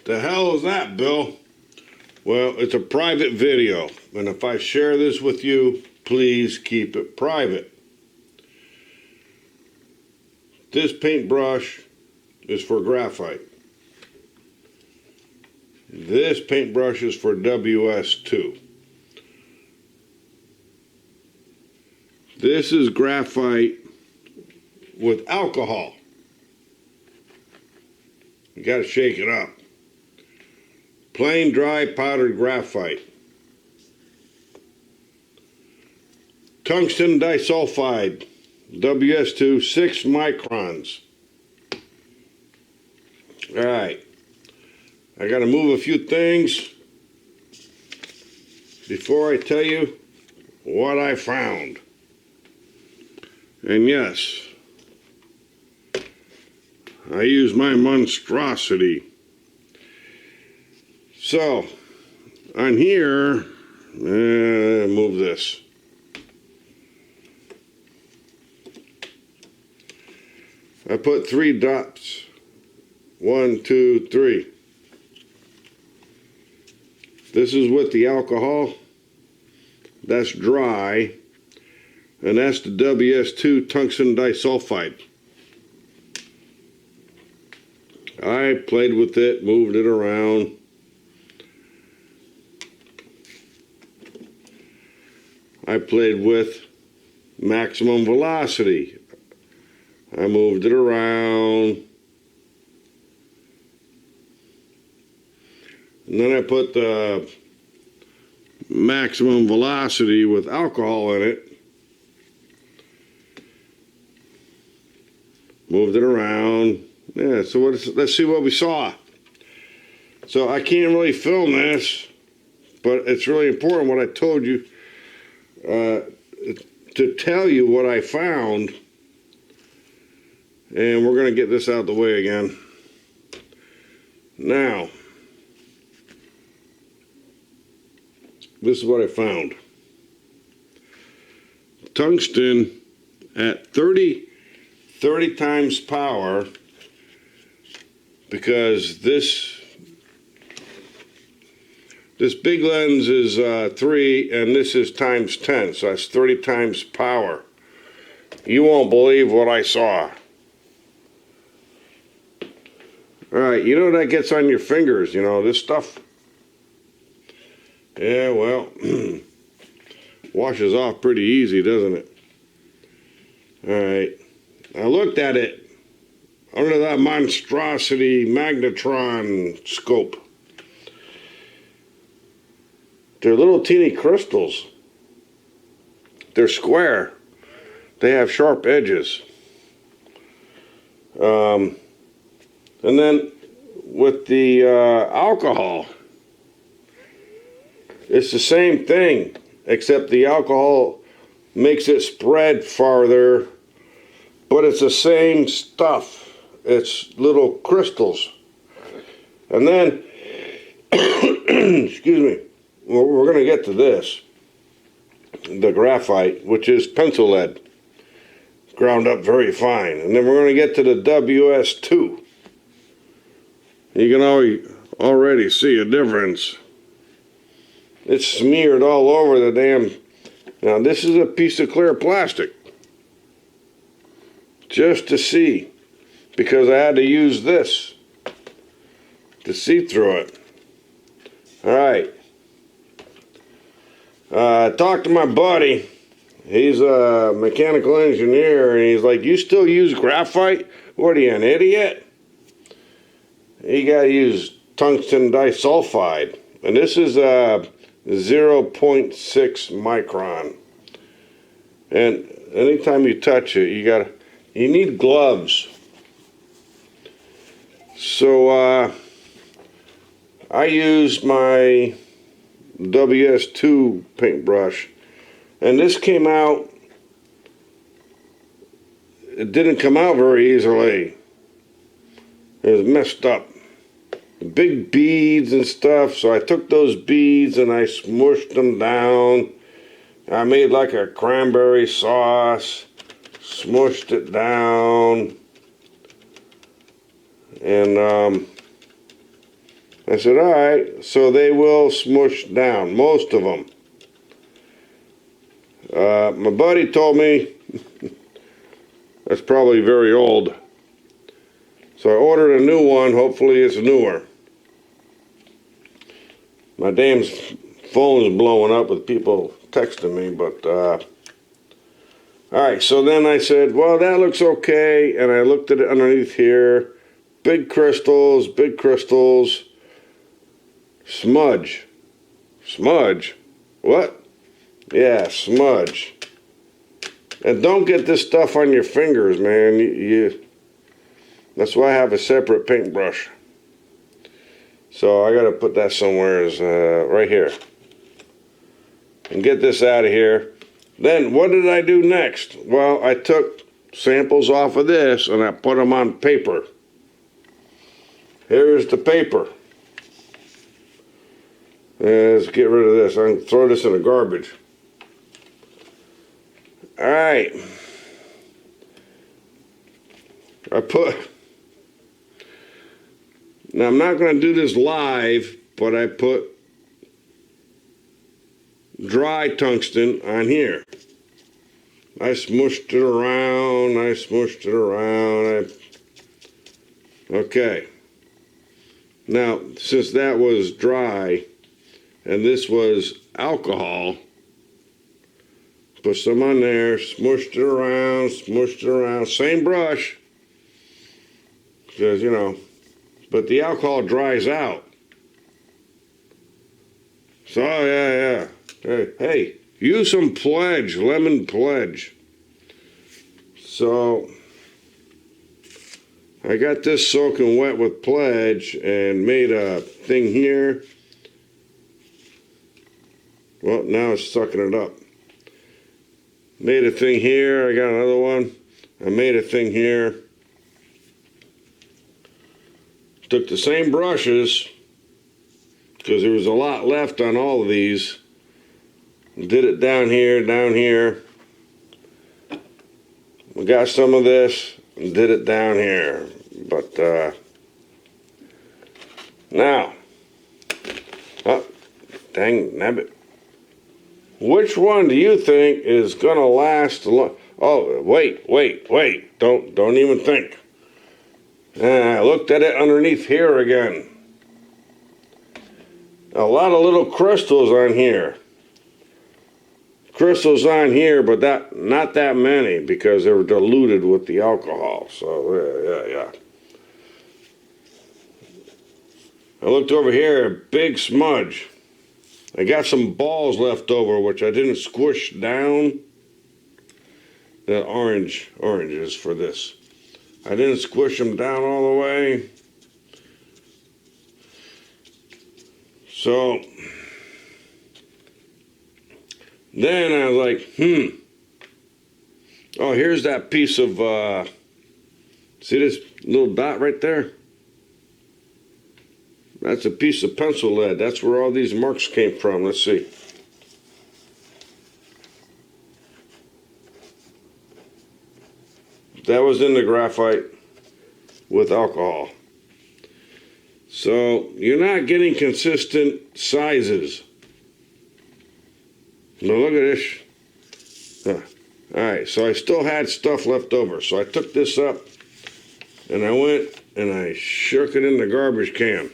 The hell is that, Bill? Well, it's a private video, and if I share this with you, please keep it private. This paintbrush is for graphite. This paintbrush is for WS2. This is graphite with alcohol. You gotta shake it up. Plain dry powdered graphite. Tungsten disulfide. WS2 6 microns. Alright. I gotta move a few things before I tell you what I found. And yes, I use my monstrosity. So, on here, move this. I put 3 dots. 1, 2, 3. This is with the alcohol. That's dry. And that's the WS2 tungsten disulfide. I played with it, moved it around. I played with maximum velocity. I moved it around. And then I put the maximum velocity with alcohol in it. Moved it around. Yeah, so let's see what we saw. So I can't really film this, but it's really important what I told you to tell you what I found. And we're going to get this out of the way again. Now, this is what I found. Tungsten at 30 times power, because this big lens is 3 and this is times 10, so that's 30 times power. You won't believe what I saw. Alright, you know that gets on your fingers, you know, this stuff. Yeah, well, washes off pretty easy, doesn't it? Alright, I looked at it under that monstrosity magnetron scope. They're little teeny crystals. They're square. They have sharp edges. And then with the alcohol, it's the same thing, except the alcohol makes it spread farther, but it's the same stuff. It's little crystals. And then, excuse me, we're going to get to this, the graphite, which is pencil lead, ground up very fine. And then we're going to get to the WS2. You can already see a difference. It's smeared all over the damn... Now this is a piece of clear plastic. Just to see. Because I had to use this to see through it. Alright. I talked to my buddy. He's a mechanical engineer, and he's like, "You still use graphite? What are you, an idiot? You gotta use tungsten disulfide." And this is 0.6 micron. And anytime you touch it, you need gloves. So I used my WS2 paintbrush, and this came out, it didn't come out very easily. It was messed up. Big beads and stuff, so I took those beads and I smushed them down. I made like a cranberry sauce, smushed it down, and I said, all right, so they will smush down, most of them. My buddy told me that's probably very old. So I ordered a new one, hopefully it's newer. My damn phone's blowing up with people texting me, but, alright, so then I said, well, that looks okay, and I looked at it underneath here. Big crystals, smudge. Smudge? What? Yeah, smudge. And don't get this stuff on your fingers, man. That's why I have a separate paintbrush. So I gotta put that somewhere, right here. And get this out of here. Then what did I do next? Well, I took samples off of this and I put them on paper. Here's the paper. Let's get rid of this. I'm gonna throw this in the garbage. Alright. Now I'm not going to do this live, but I put dry tungsten on here. I smushed it around, okay. Now, since that was dry, and this was alcohol, put some on there, smushed it around, same brush, because, you know, but the alcohol dries out. So, yeah. Hey, use some Pledge, lemon Pledge. So, I got this soaking wet with Pledge and made a thing here. Well, now it's sucking it up. Made a thing here, I got another one. I made a thing here. Took the same brushes, because there was a lot left on all of these. Did it down here. We got some of this, and did it down here. But, now, oh, dang nabbit. Which one do you think is gonna last long? Oh, wait, don't even think. I looked at it underneath here again. A lot of little crystals on here. Crystals on here, but not that many because they were diluted with the alcohol. So, yeah. I looked over here, a big smudge. I got some balls left over, which I didn't squish down. The oranges for this. I didn't squish them down all the way. So, then I was like, oh, here's that piece of, see this little dot right there? That's a piece of pencil lead. That's where all these marks came from. Let's see. That was in the graphite with alcohol. So you're not getting consistent sizes. Now look at this. Alright, so I still had stuff left over. So I took this up and I went and I shook it in the garbage can.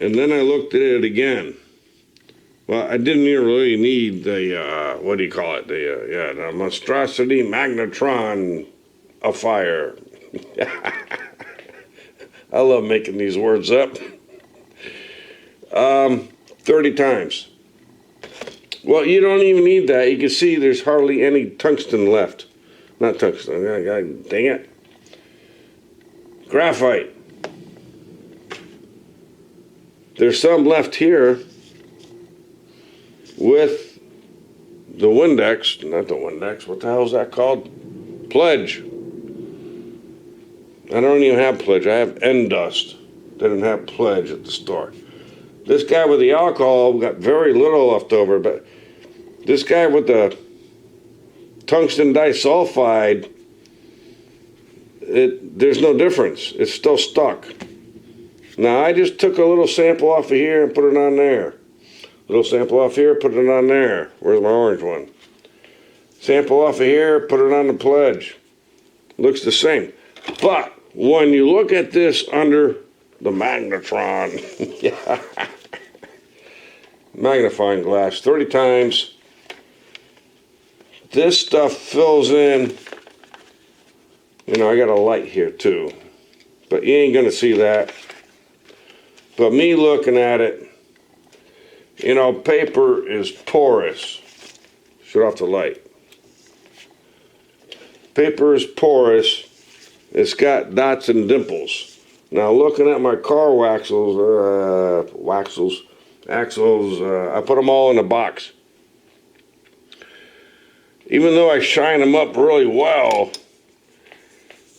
And then I looked at it again. Well, I didn't even really need the, what do you call it? The monstrosity magnetron afire. I love making these words up. 30 times. Well, you don't even need that. You can see there's hardly any tungsten left. Not tungsten. Dang it. Graphite. There's some left here with the Windex, not the Windex, what the hell is that called? Pledge. I don't even have Pledge, I have Endust. Didn't have Pledge at the store. This guy with the alcohol got very little left over, but this guy with the tungsten disulfide, there's no difference. It's still stuck. Now I just took a little sample off of here and put it on there. Little sample off here, put it on there. Where's my orange one? Sample off of here, put it on the pledge. Looks the same. But when you look at this under the magnetron, yeah, magnifying glass, 30 times, this stuff fills in. You know, I got a light here too, but you ain't gonna see that. But me looking at it, you know, paper is porous. Shut off the light. Paper is porous. It's got dots and dimples. Now looking at my car axles, I put them all in a box. Even though I shine them up really well,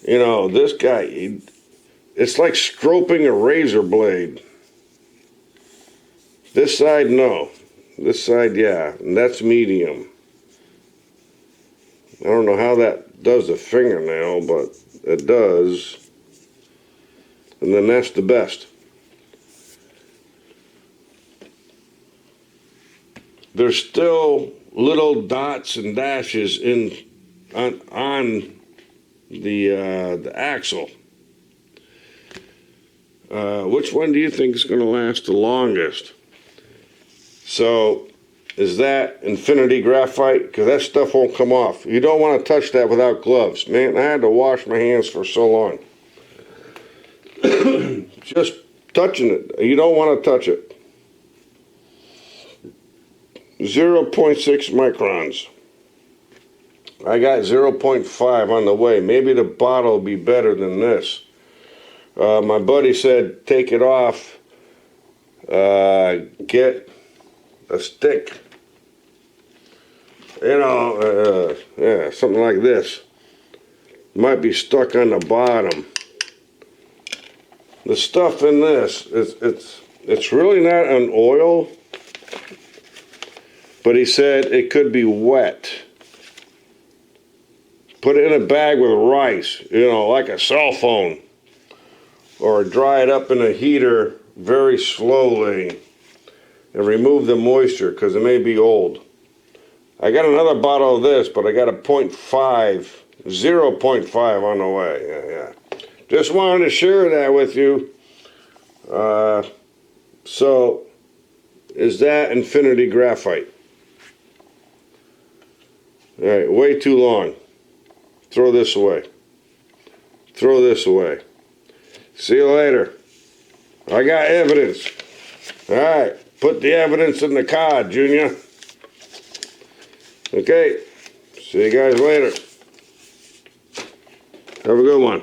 you know, this guy, it's like stropping a razor blade. This side, no. This side, yeah. And that's medium. I don't know how that does the fingernail, but it does. And then that's the best. There's still little dots and dashes on the axle. Which one do you think is going to last the longest? So, is that Infinity Graphite? Because that stuff won't come off. You don't want to touch that without gloves. Man, I had to wash my hands for so long. Just touching it. You don't want to touch it. 0.6 microns. I got 0.5 on the way. Maybe the bottle will be better than this. My buddy said take it off. Get a stick, you know, yeah, something like this. Might be stuck on the bottom. The stuff in this, it's really not an oil, but he said it could be wet. Put it in a bag with rice, you know, like a cell phone, or dry it up in a heater very slowly. And remove the moisture because it may be old. I got another bottle of this, but I got a 0.5 on the way. Yeah. Just wanted to share that with you. So, is that Infinity Graphite? All right, way too long. Throw this away. Throw this away. See you later. I got evidence. All right. Put the evidence in the card, Junior. Okay. See you guys later. Have a good one.